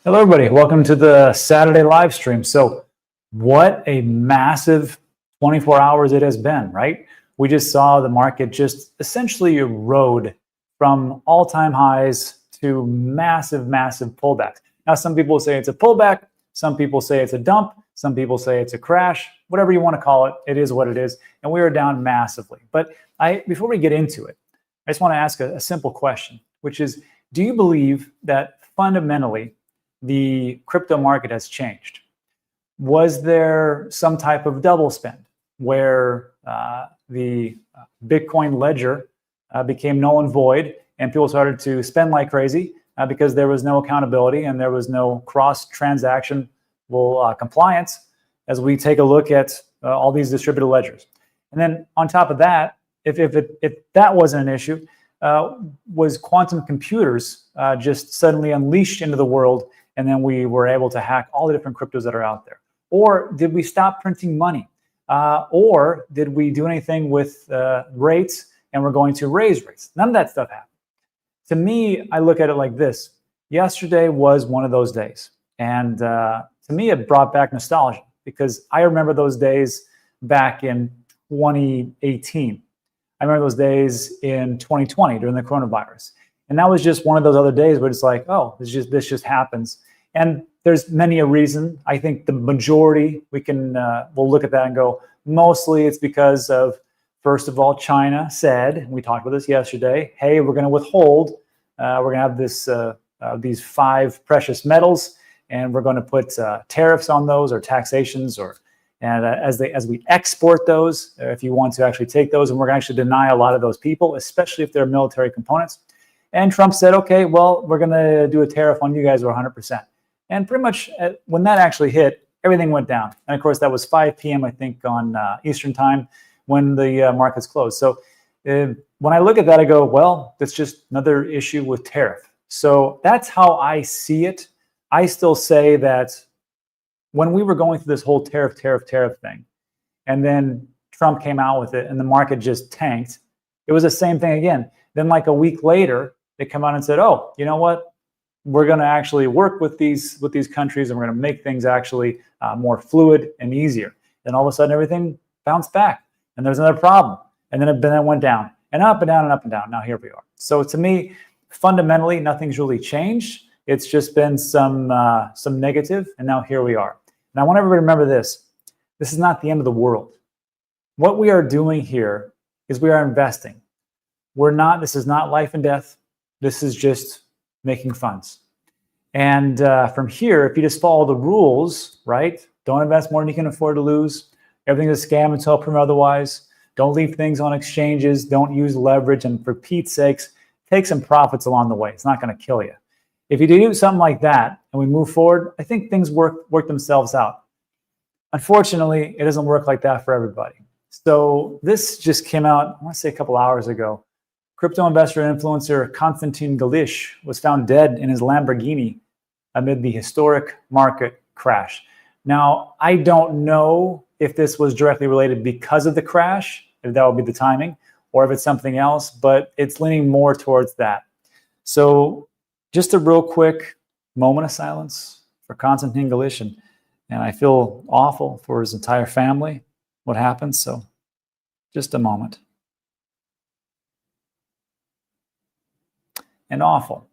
Hello, everybody. Welcome to the Saturday live stream. So what a massive 24 hours it has been, right? We just saw the market just essentially erode from all-time highs to massive, massive pullbacks. Now, some people say it's a pullback. Some people say it's a dump. Some people say it's a crash. Whatever you want to call it, it is what it is. And we are down massively. But before we get into it, I just want to ask a simple question, which is, do you believe that fundamentally the crypto market has changed? Was there some type of double spend where the Bitcoin ledger became null and void and people started to spend like crazy because there was no accountability and there was no cross-transaction compliance as we take a look at all these distributed ledgers? And then on top of that, if that wasn't an issue, was quantum computers just suddenly unleashed into the world, and then we were able to hack all the different cryptos that are out there? Or did we stop printing money? Or did we do anything with rates and we're going to raise rates? None of that stuff happened. To me, I look at it like this. Yesterday was one of those days. And to me, it brought back nostalgia because I remember those days back in 2018. I remember those days in 2020 during the coronavirus. And that was just one of those other days where it's like, oh, this just happens. And there's many a reason. I think the majority, we'll look at that and go, mostly it's because of, first of all, China said, we talked about this yesterday, hey, we're going to withhold, we're going to have this these 5 precious metals, and we're going to put tariffs on those or taxations, and as we export those, if you want to actually take those, and we're going to actually deny a lot of those people, especially if they're military components. And Trump said, okay, well, we're going to do a tariff on you guys or 100%. And pretty much when that actually hit, everything went down. And of course, that was 5 p.m., I think, on Eastern time when the markets closed. So when I look at that, I go, well, that's just another issue with tariff. So that's how I see it. I still say that when we were going through this whole tariff thing, and then Trump came out with it and the market just tanked, it was the same thing again. Then like a week later, they come out and said, oh, you know what? We're going to actually work with these countries and we're going to make things actually more fluid and easier. Then all of a sudden, everything bounced back and there's another problem. And then it went down and up and down and up and down. Now here we are. So to me, fundamentally, nothing's really changed. It's just been some negative, and now here we are. And I want everybody to remember this. This is not the end of the world. What we are doing here is we are investing. This is not life and death. This is just making funds. And from here, if you just follow the rules, right? Don't invest more than you can afford to lose. Everything's a scam until proven otherwise. Don't leave things on exchanges. Don't use leverage. And for Pete's sakes, take some profits along the way. It's not going to kill you. If you do something like that and we move forward, I think things work themselves out. Unfortunately, it doesn't work like that for everybody. So this just came out, I want to say a couple hours ago. Crypto investor and influencer Konstantin Galish was found dead in his Lamborghini amid the historic market crash. Now, I don't know if this was directly related because of the crash, if that would be the timing, or if it's something else, but it's leaning more towards that. So just a real quick moment of silence for Konstantin Galish, and I feel awful for his entire family, what happened. So just a moment. And awful.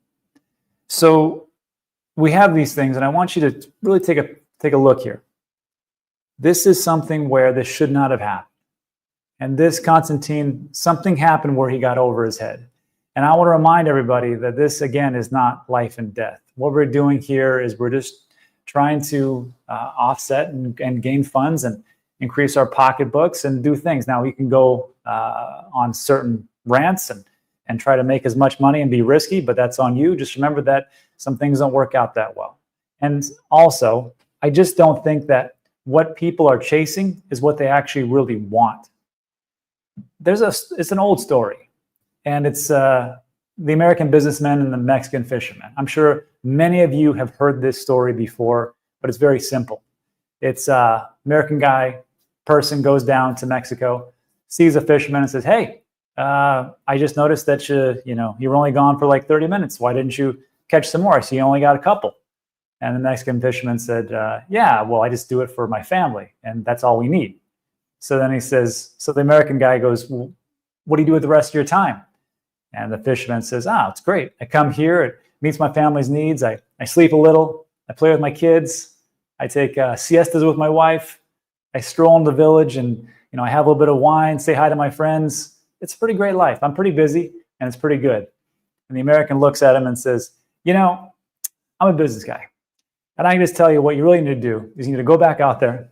So we have these things, and I want you to really take a look here. This is something where this should not have happened. And this Konstantin, something happened where he got over his head. And I want to remind everybody that this, again, is not life and death. What we're doing here is we're just trying to offset and gain funds and increase our pocketbooks and do things. Now, we can go on certain rants and try to make as much money and be risky, but that's on you. Just remember that some things don't work out that well. And also, I just don't think that what people are chasing is what they actually really want. It's an old story, and it's the American businessman and the Mexican fisherman. I'm sure many of you have heard this story before, but it's very simple. It's American person goes down to Mexico, sees a fisherman and says, hey, I just noticed that you were only gone for like 30 minutes. Why didn't you catch some more? I see you only got a couple. And the Mexican fisherman said, yeah, well, I just do it for my family, and that's all we need. So then he says, so the American guy goes, well, what do you do with the rest of your time? And the fisherman says, it's great. I come here, it meets my family's needs. I sleep a little, I play with my kids, I take siestas with my wife, I stroll in the village, and I have a little bit of wine, say hi to my friends. It's a pretty great life. I'm pretty busy, and it's pretty good. And the American looks at him and says, I'm a business guy. And I can just tell you what you really need to do is you need to go back out there,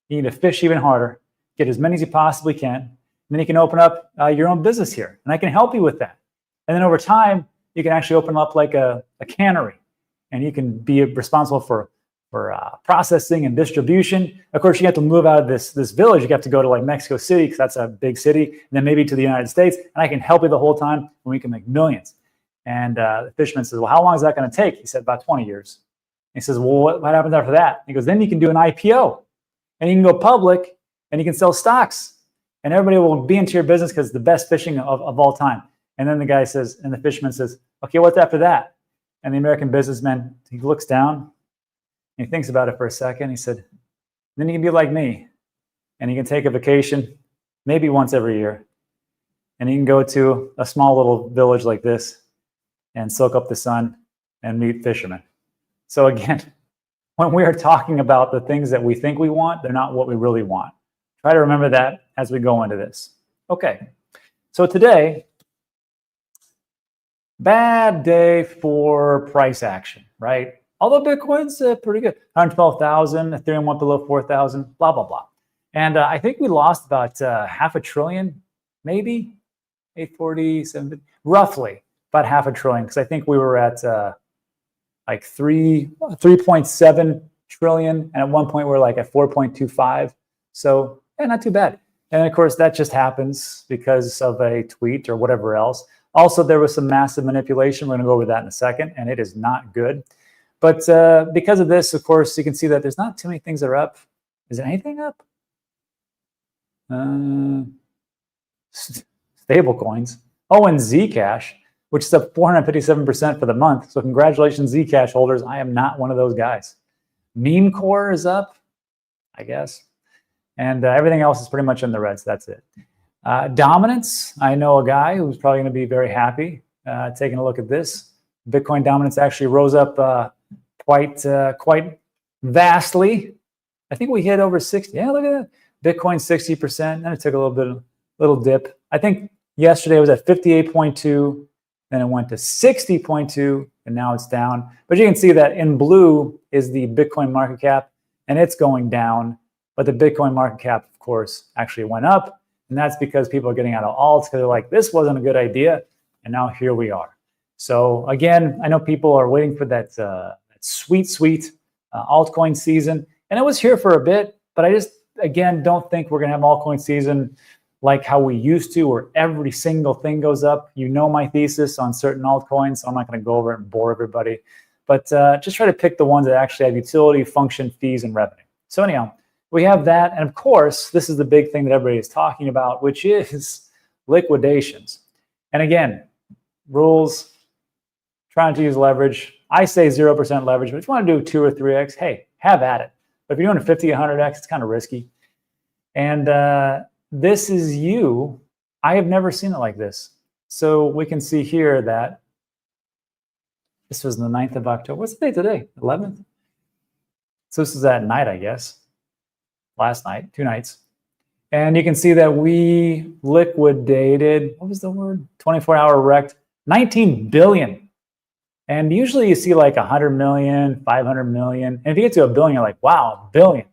you need to fish even harder, get as many as you possibly can, and then you can open up your own business here. And I can help you with that. And then over time, you can actually open up like a cannery, and you can be responsible for processing and distribution. Of course, you have to move out of this village. You have to go to like Mexico City, because that's a big city, and then maybe to the United States. And I can help you the whole time, and we can make millions. And the fisherman says, well, how long is that going to take? He said, about 20 years. And he says, well, what happens after that? He goes, then you can do an IPO, and you can go public, and you can sell stocks, and everybody will be into your business because it's the best fishing of all time. And then the guy says, and the fisherman says, okay, what's after that? And the American businessman, he looks down, and he thinks about it for a second. He said, then you can be like me, and you can take a vacation maybe once every year, and you can go to a small little village like this and soak up the sun and meet fishermen. So again, when we are talking about the things that we think we want, they're not what we really want. Try to remember that as we go into this. Okay, so today, bad day for price action, right? Although Bitcoin's pretty good, 112,000, Ethereum went below 4,000, blah, blah, blah. And I think we lost about half a trillion, maybe 847, roughly about half a trillion, because I think we were at like 3.7 trillion, and at one point we were like at 4.25. So yeah, not too bad. And of course, that just happens because of a tweet or whatever else. Also, there was some massive manipulation. We're going to go over that in a second, and it is not good. But because of this, of course, you can see that there's not too many things that are up. Is there anything up? Stable coins. Oh, and Zcash, which is up 457% for the month. So congratulations, Zcash holders. I am not one of those guys. Meme Core is up, I guess. And everything else is pretty much in the red, so that's it. Dominance, I know a guy who's probably going to be very happy taking a look at this. Bitcoin dominance actually rose up quite vastly. I think we hit over 60. Yeah, look at that. Bitcoin 60%, then it took a little dip. I think yesterday it was at 58.2, then it went to 60.2, and now it's down. But you can see that in blue is the Bitcoin market cap, and it's going down. But the Bitcoin market cap, of course, actually went up. And that's because people are getting out of alts because they're like, this wasn't a good idea. And now here we are. So again, I know people are waiting for that sweet altcoin season. And it was here for a bit, but I just, again, don't think we're going to have altcoin season like how we used to, where every single thing goes up. You know my thesis on certain altcoins, so I'm not going to go over it and bore everybody. But just try to pick the ones that actually have utility, function, fees, and revenue. So anyhow, we have that. And of course, this is the big thing that everybody is talking about, which is liquidations. And again, rules, trying to use leverage. I say 0% leverage, but if you want to do 2 or 3x, hey, have at it. But if you're doing a 50, 100x, it's kind of risky. And this is you. I have never seen it like this. So we can see here that this was the 9th of October. What's the date today? 11th? So this is at night, I guess. Last night, 2 nights. And you can see that we liquidated, what was the word? 24-hour wrecked, 19 billion. And usually you see like 100 million, 500 million. And if you get to a billion, you're like, wow, a billion.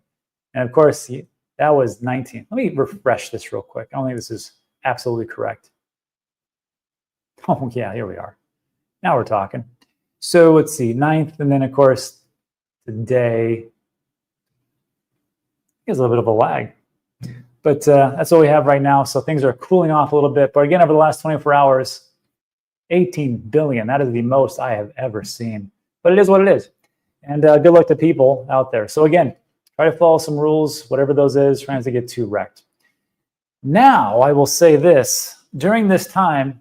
And of course, that was 19. Let me refresh this real quick. I don't think this is absolutely correct. Oh, yeah, here we are. Now we're talking. So let's see, 9th. And then, of course, today, there's a little bit of a lag. But that's what we have right now. So things are cooling off a little bit. But again, over the last 24 hours, 18 billion. That is the most I have ever seen. But it is what it is. And good luck to people out there. So again, try to follow some rules, whatever those is, trying to get too wrecked. Now, I will say this. During this time,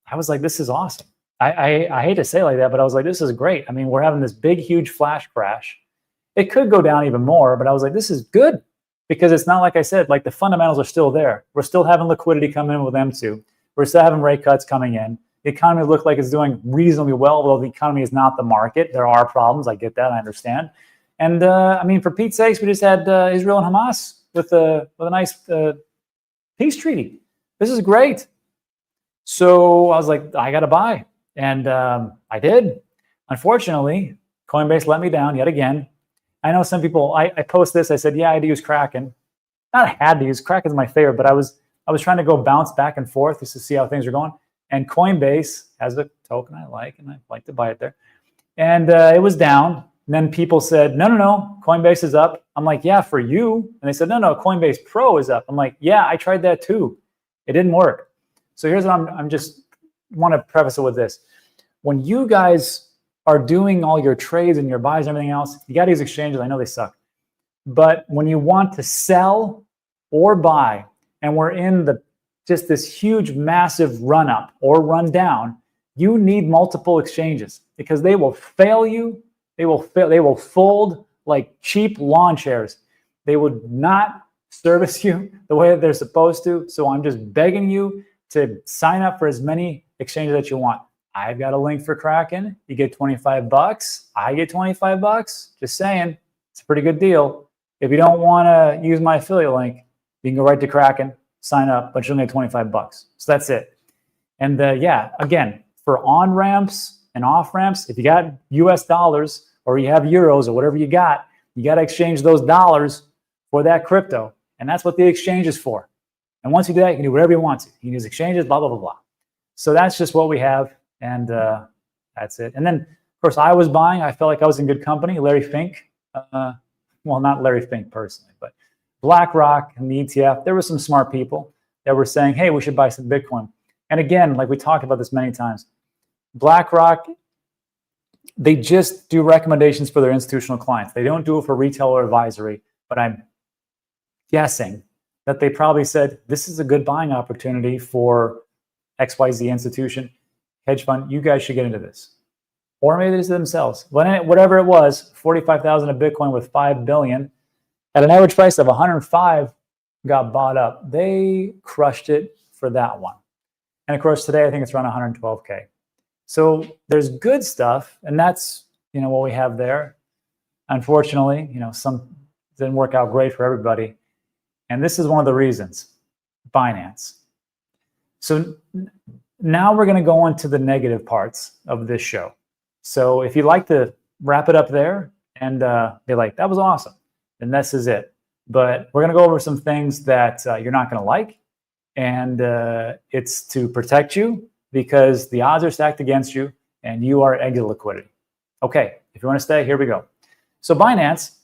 I was like, this is awesome. I hate to say it like that, but I was like, this is great. I mean, we're having this big, huge flash crash. It could go down even more, but I was like, this is good because it's not like I said, like the fundamentals are still there. We're still having liquidity come in with M2. We're still having rate cuts coming in. The economy looks like it's doing reasonably well, although the economy is not the market. There are problems. I get that. I understand. And I mean, for Pete's sakes, we just had Israel and Hamas with a nice peace treaty. This is great. So I was like, I got to buy. And I did. Unfortunately, Coinbase let me down yet again. I know some people, I post this, I said, yeah, I had to use Kraken. Not I had to use, Kraken's my favorite, but I was trying to go bounce back and forth just to see how things are going. And Coinbase has a token I like, and I like to buy it there. And it was down. And then people said, no, Coinbase is up. I'm like, yeah, for you. And they said, no, Coinbase Pro is up. I'm like, yeah, I tried that too. It didn't work. So here's what I'm just want to preface it with this. When you guys are doing all your trades and your buys and everything else, you got to use exchanges. I know they suck. But when you want to sell or buy, and we're in just this huge, massive run up or run down, you need multiple exchanges because they will fail you. They will fold like cheap lawn chairs. They would not service you the way that they're supposed to. So I'm just begging you to sign up for as many exchanges that you want. I've got a link for Kraken. You get 25 bucks. I get 25 bucks. Just saying, it's a pretty good deal. If you don't want to use my affiliate link, you can go right to Kraken, sign up, but you'll get 25 bucks. So that's it. And yeah, again, for on ramps and off ramps, if you got US dollars or you have euros or whatever you got to exchange those dollars for that crypto. And that's what the exchange is for. And once you do that, you can do whatever you want to. You can use exchanges, blah, blah, blah, blah. So that's just what we have. And that's it. And then, of course, I was buying. I felt like I was in good company. Larry Fink, well, not Larry Fink personally, but BlackRock and the ETF, there were some smart people that were saying, hey, we should buy some Bitcoin. And again, like we talked about this many times, BlackRock, they just do recommendations for their institutional clients. They don't do it for retail or advisory, but I'm guessing that they probably said, this is a good buying opportunity for XYZ institution, hedge fund, you guys should get into this. Or maybe they did it themselves. Whatever it was, 45,000 of Bitcoin with 5 billion at an average price of 105 got bought up. They crushed it for that one. And of course, today I think it's around 112K. So there's good stuff, and that's what we have there. Unfortunately, some didn't work out great for everybody. And this is one of the reasons, Binance. So now we're going to go into the negative parts of this show. So if you'd like to wrap it up there and be like, that was awesome, then this is it. But we're going to go over some things that you're not going to like. And it's to protect you because the odds are stacked against you and you are exit liquidity. Okay, if you want to stay, here we go. So Binance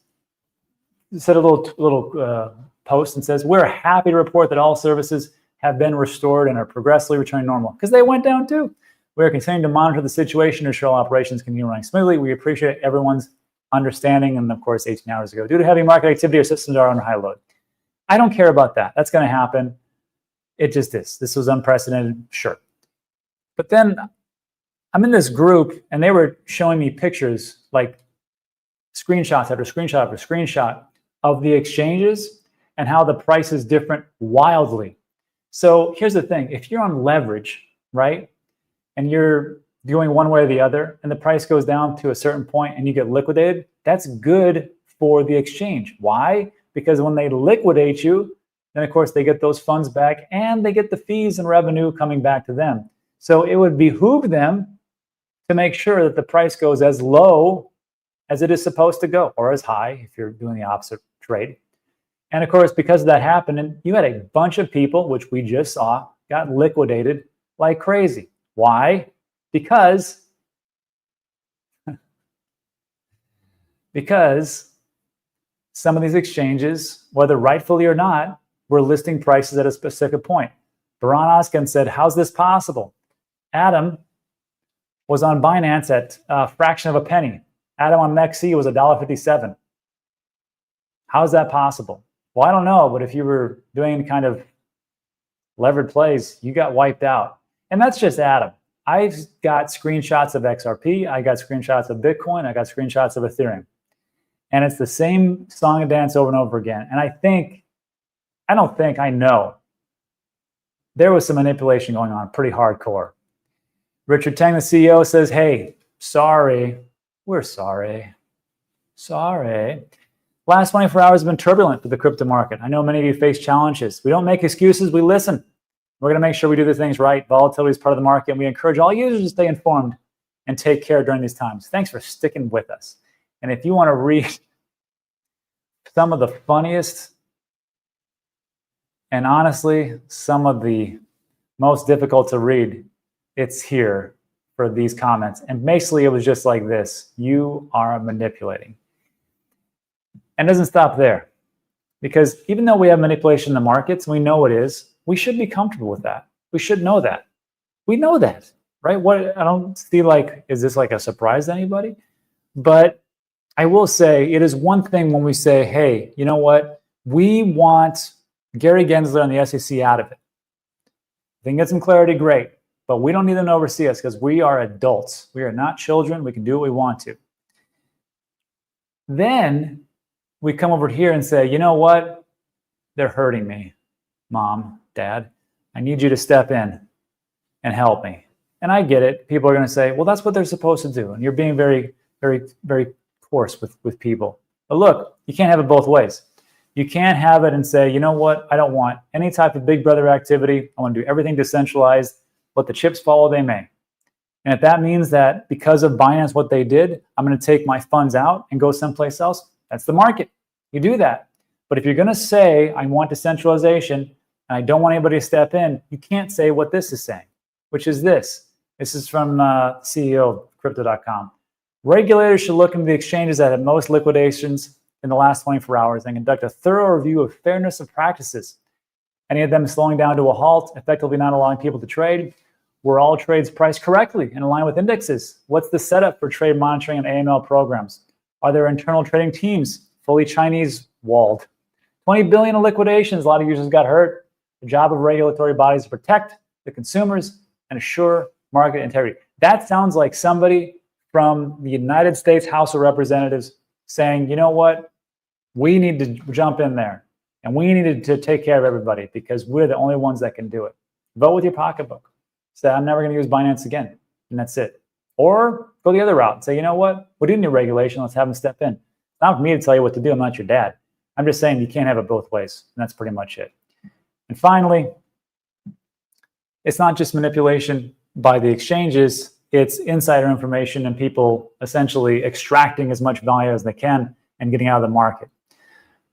said a little post and says, we're happy to report that all services have been restored and are progressively returning normal because they went down too. We are continuing to monitor the situation to ensure all operations continue running smoothly. We appreciate everyone's understanding. And of course, 18 hours ago, due to heavy market activity, our systems are under high load. I don't care about that. That's going to happen. It just is. This was unprecedented, sure. But then I'm in this group and they were showing me pictures, like screenshots after screenshot after screenshot of the exchanges and how the price is different wildly. So here's the thing. If you're on leverage, right, and you're doing one way or the other, and the price goes down to a certain point and you get liquidated, that's good for the exchange. Why? Because when they liquidate you, then of course they get those funds back and they get the fees and revenue coming back to them. So it would behoove them to make sure that the price goes as low as it is supposed to go, or as high if you're doing the opposite trade. And of course, because of that happened, you had a bunch of people, which we just saw, got liquidated like crazy. Why? Because some of these exchanges, whether rightfully or not, were listing prices at a specific point. Baran Oskan said, how's this possible? Adam was on Binance at a fraction of a penny. Adam on MEXC was $1.57. How is that possible? Well, I don't know, but if you were doing kind of levered plays, you got wiped out. And that's just Adam. I've got screenshots of XRP, I got screenshots of Bitcoin, I got screenshots of Ethereum. And it's the same song and dance over and over again. And I know there was some manipulation going on, pretty hardcore. Richard Tang, the CEO, says, hey, sorry, we're sorry. Sorry. Last 24 hours have been turbulent for the crypto market. I know many of you face challenges. We don't make excuses, we listen. We're going to make sure we do the things right. Volatility is part of the market, and we encourage all users to stay informed and take care during these times. Thanks for sticking with us. And if you want to read some of the funniest and honestly some of the most difficult to read, it's here for these comments. And basically it was just like this: you are manipulating. And it doesn't stop there, because even though we have manipulation in the markets, we know it is, we should be comfortable with that. We should know that. We know that, right? What I don't see, like, is this like a surprise to anybody? But I will say it is one thing when we say, hey, you know what? We want Gary Gensler and the SEC out of it. If they can get some clarity, great. But we don't need them to oversee us, because we are adults. We are not children. We can do what we want to. Then we come over here and say, you know what? They're hurting me. Mom, Dad, I need you to step in and help me. And I get it. People are going to say, well, that's what they're supposed to do. And you're being very, very, very coarse with people. But look, you can't have it both ways. You can't have it and say, you know what? I don't want any type of big brother activity. I want to do everything decentralized. Let the chips fall where they may. And if that means that because of Binance, what they did, I'm going to take my funds out and go someplace else, that's the market. You do that. But if you're going to say, I want decentralization and I don't want anybody to step in, you can't say what this is saying, which is this. This is from CEO of Crypto.com. Regulators should look into the exchanges that had most liquidations in the last 24 hours and conduct a thorough review of fairness of practices. Any of them slowing down to a halt, effectively not allowing people to trade. Were all trades priced correctly and in line with indexes? What's the setup for trade monitoring and AML programs? Are there internal trading teams fully Chinese walled? 20 billion in liquidations. A lot of users got hurt. The job of regulatory bodies to protect the consumers and assure market integrity. That sounds like somebody from the United States House of Representatives saying, you know what? We need to jump in there and we need to take care of everybody because we're the only ones that can do it. Vote with your pocketbook. Say, I'm never going to use Binance again, and that's it. Or go the other route and say, you know what? We do need regulation. Let's have them step in. It's not for me to tell you what to do. I'm not your dad. I'm just saying you can't have it both ways, and that's pretty much it. And finally, it's not just manipulation by the exchanges. It's insider information and people essentially extracting as much value as they can and getting out of the market.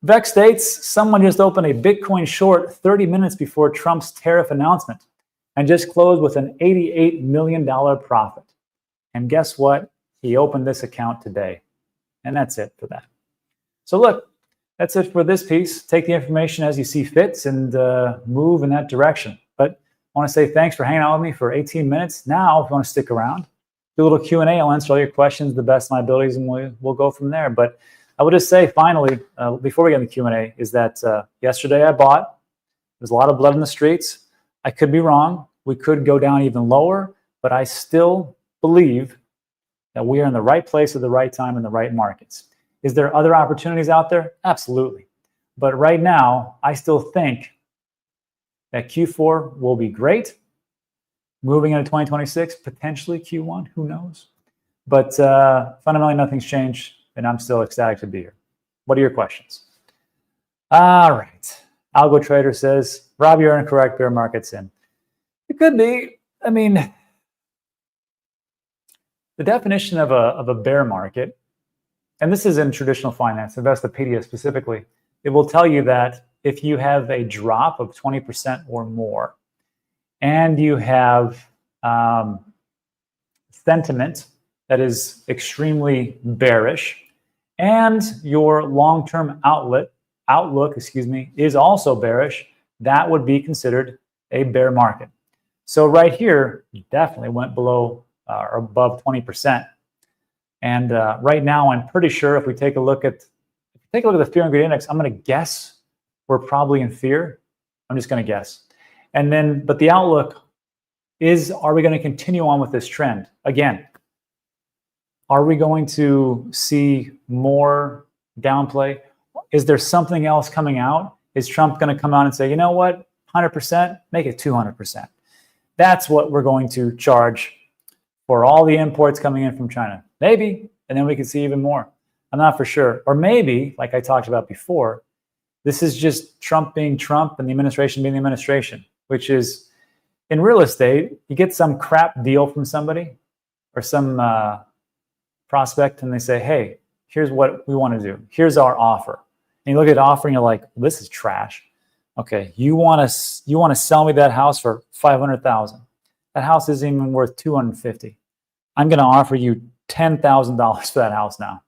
Vex states, someone just opened a Bitcoin short 30 minutes before Trump's tariff announcement and just closed with an $88 million profit. And guess what? He opened this account today. And that's it for that. So look, that's it for this piece. Take the information as you see fits and move in that direction. But I want to say thanks for hanging out with me for 18 minutes. Now, if you want to stick around, do a little Q&A. I'll answer all your questions to the best of my abilities, and we'll go from there. But I would just say, finally, before we get into Q&A, is that yesterday I bought. There's a lot of blood in the streets. I could be wrong. We could go down even lower, but I still believe that we are in the right place at the right time in the right markets. Is there other opportunities out there? Absolutely. But right now, I still think that Q4 will be great. Moving into 2026, potentially Q1, who knows? But fundamentally, nothing's changed, and I'm still ecstatic to be here. What are your questions? All right. Algo Trader says, Rob, you're incorrect. Bear market's in. It could be. I mean, the definition of a bear market, and this is in traditional finance, Investopedia specifically, it will tell you that if you have a drop of 20% or more, and you have sentiment that is extremely bearish, and your long-term outlook, is also bearish, that would be considered a bear market. So right here, you definitely went below or above 20%. And right now, I'm pretty sure if we take a look at the fear and greed index, I'm going to guess we're probably in fear. I'm just going to guess. And then, but the outlook Are we going to continue on with this trend? Again, are we going to see more downplay? Is there something else coming out? Is Trump going to come out and say, you know what, 100%, make it 200%? That's what we're going to charge for all the imports coming in from China. Maybe, and then we can see even more. I'm not for sure. Or maybe, like I talked about before, this is just Trump being Trump and the administration being the administration, which is, in real estate, you get some crap deal from somebody or some prospect, and they say, hey, here's what we want to do. Here's our offer. And you look at the offer and you're like, this is trash. Okay, you want to sell me that house for $500,000. That house isn't even worth $250,000. I'm going to offer you $10,000 for that house now.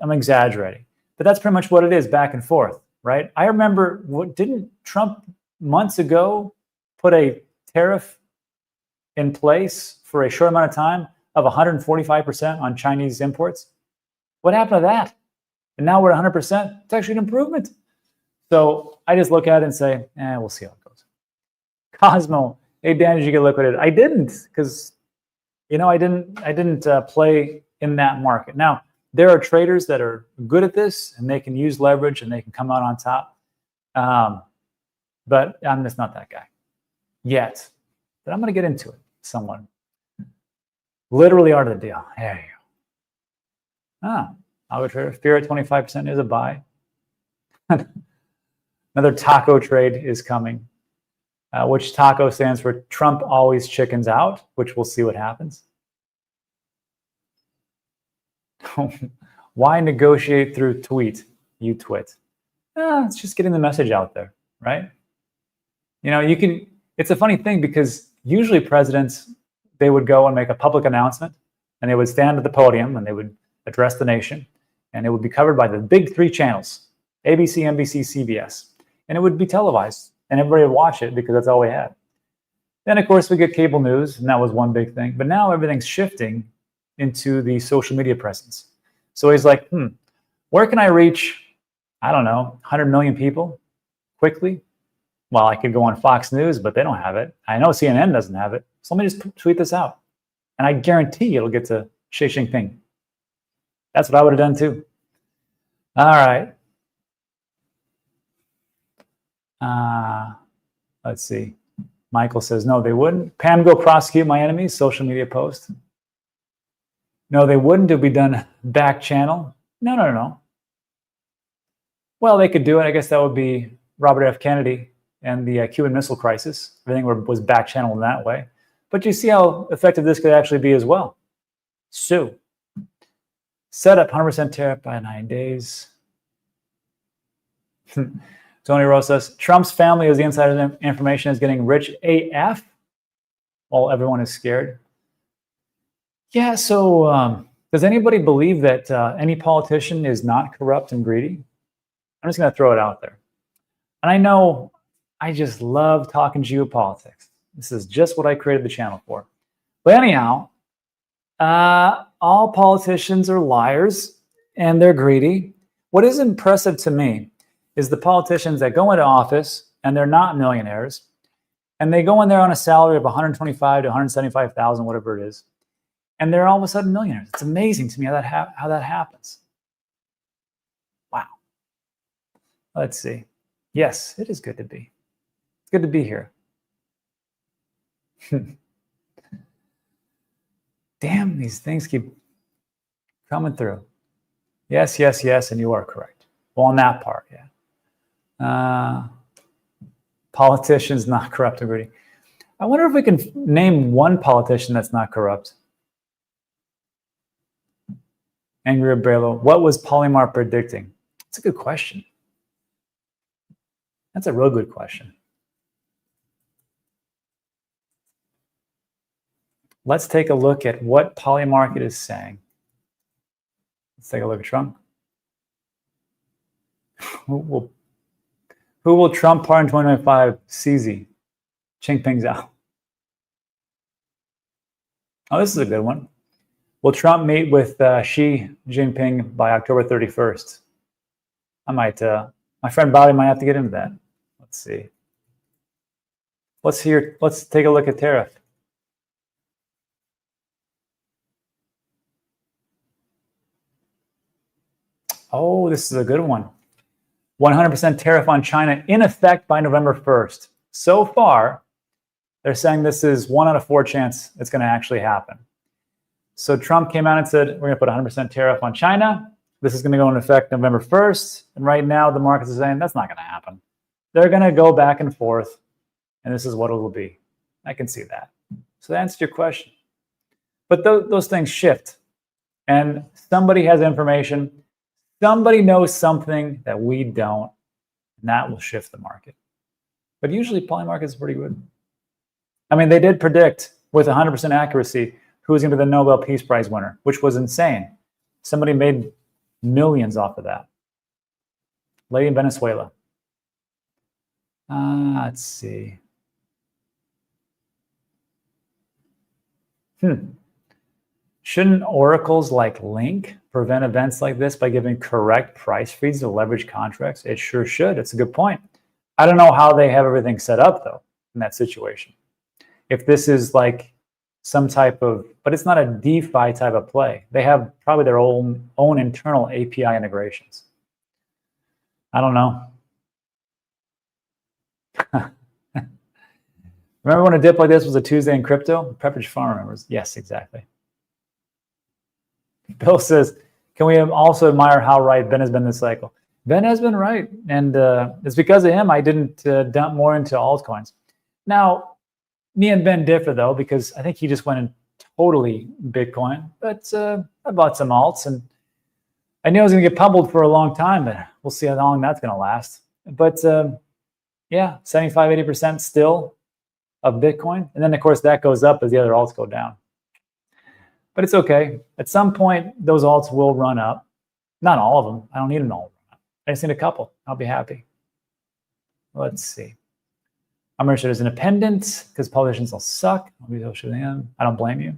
I'm exaggerating, but that's pretty much what it is, back and forth, right? I remember, didn't Trump months ago put a tariff in place for a short amount of time of 145% on Chinese imports? What happened to that? And now we're at 100%. It's actually an improvement. So I just look at it and say, we'll see how it goes. Cosmo, hey Dan, did you get liquidated? I didn't, because I didn't play in that market. Now, there are traders that are good at this and they can use leverage and they can come out on top. But I'm just not that guy yet. But I'm going to get into it. Someone. Literally art of the deal. There you go. Algo trader, fear at 25% is a buy. Another taco trade is coming, which taco stands for Trump always chickens out, which we'll see what happens. Why negotiate through tweet? You twit. It's just getting the message out there, right? It's a funny thing because usually presidents, they would go and make a public announcement and they would stand at the podium and they would address the nation and it would be covered by the big three channels, ABC, NBC, CBS, and it would be televised and everybody would watch it because that's all we had. Then of course we get cable news and that was one big thing, but now everything's shifting into the social media presence. So he's like, where can I reach, I don't know, 100 million people quickly? Well, I could go on Fox News, but they don't have it. I know CNN doesn't have it. So let me just tweet this out. And I guarantee it'll get to Xi Jinping. That's what I would have done too. All right. Let's see. Michael says, no, they wouldn't. Pam, go prosecute my enemies, social media post. No, they wouldn't. It'll be done back channel. No. Well, they could do it. I guess that would be Robert F. Kennedy and the Cuban Missile Crisis. Everything was back channeled in that way. But you see how effective this could actually be as well. Sue. Set up 100% tariff by 9 days. Tony Rosas. Trump's family as the insider information is getting rich AF while everyone is scared. Yeah, so does anybody believe that any politician is not corrupt and greedy? I'm just going to throw it out there. And I know I just love talking geopolitics. This is just what I created the channel for. But anyhow, all politicians are liars and they're greedy. What is impressive to me is the politicians that go into office and they're not millionaires and they go in there on a salary of 125 to 175,000, whatever it is. And they're all of a sudden millionaires. It's amazing to me how that happens. Wow. Let's see. Yes, it is good to be. It's good to be here. Damn, these things keep coming through. Yes, and you are correct. Well, on that part, yeah. Politicians not corrupt and greedy. I wonder if we can name one politician that's not corrupt. Angry Abrelo, what was Polymar predicting? That's a good question. That's a real good question. Let's take a look at what Polymarket is saying. Let's take a look at Trump. Who will Trump pardon 2025? CZ. Jinping's out. Oh, this is a good one. Will Trump meet with Xi Jinping by October 31st? I might, my friend Bobby might have to get into that. Let's see. Let's take a look at tariff. Oh, this is a good one. 100% tariff on China in effect by November 1st. So far, they're saying this is 1 out of 4 chance it's going to actually happen. So Trump came out and said, we're going to put 100% tariff on China. This is going to go into effect November 1st. And right now, the markets are saying that's not going to happen. They're going to go back and forth, and this is what it will be. I can see that. So that answers your question. But those things shift. And somebody has information. Somebody knows something that we don't, and that will shift the market. But usually, poly markets are pretty good. I mean, they did predict with 100% accuracy who was going to be the Nobel Peace Prize winner, which was insane. Somebody made millions off of that. Lady in Venezuela. Let's see. Shouldn't oracles like Link prevent events like this by giving correct price feeds to leverage contracts? It sure should. It's a good point. I don't know how they have everything set up, though, in that situation. If this is like some type of, but it's not a DeFi type of play. They have probably their own internal API integrations. I don't know. Remember when a dip like this was a Tuesday in crypto? Pepperidge Farm remembers. Yes, exactly. Bill says, can we also admire how right Ben has been this cycle? Ben has been right. And it's because of him I didn't dump more into altcoins. Now, me and Ben differ, though, because I think he just went in totally Bitcoin. But I bought some alts, and I knew I was going to get pummeled for a long time, but we'll see how long that's going to last. But yeah, 75, 80% still of Bitcoin. And then, of course, that goes up as the other alts go down. But it's okay. At some point, those alts will run up. Not all of them. I don't need them all. I just need a couple. I'll be happy. Let's see. I'm registered as independent because politicians will suck. I don't blame you.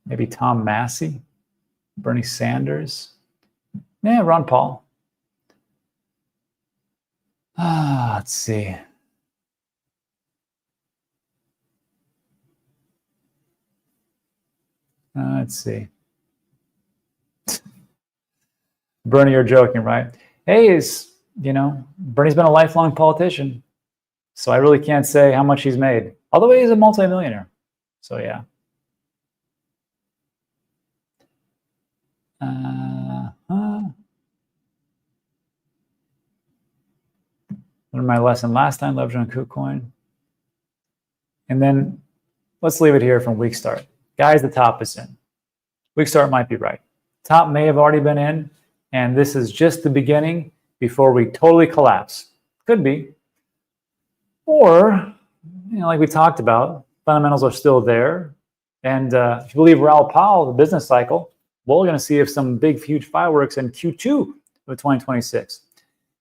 Maybe Tom Massey, Bernie Sanders. Yeah, Ron Paul. Let's see. Let's see. Bernie, you're joking, right? Hey, Bernie's been a lifelong politician, so I really can't say how much he's made. Although he's a multimillionaire, so yeah. Learned my lesson last time, leverage on KuCoin. And then let's leave it here from week start. Guys, the top is in. Week start might be right. Top may have already been in, and this is just the beginning before we totally collapse. Could be. Or, like we talked about, fundamentals are still there. And if you believe Raoul Pal, the business cycle, we're going to see if some big, huge fireworks in Q2 of 2026.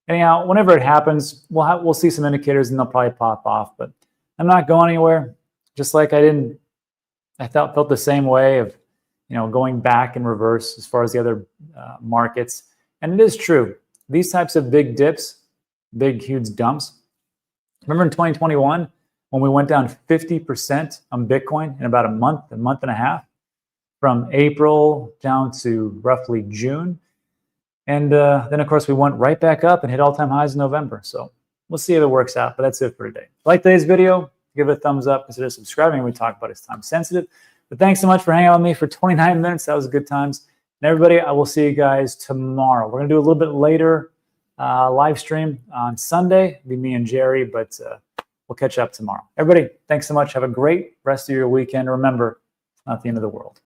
Anyhow, whenever it happens, we'll see some indicators and they'll probably pop off. But I'm not going anywhere. Just like I felt the same way of, going back in reverse as far as the other markets. And it is true. These types of big dips, big, huge dumps. Remember in 2021 when we went down 50% on Bitcoin in about a month and a half, from April down to roughly June. And then, of course, we went right back up and hit all-time highs in November. So we'll see if it works out, but that's it for today. If you like today's video, give it a thumbs up. Consider subscribing. We talk about it's time sensitive. But thanks so much for hanging out with me for 29 minutes. That was good times. And everybody, I will see you guys tomorrow. We're going to do a little bit later live stream on Sunday. It'll be me and Jerry, but we'll catch up tomorrow. Everybody, thanks so much. Have a great rest of your weekend. Remember, it's not the end of the world.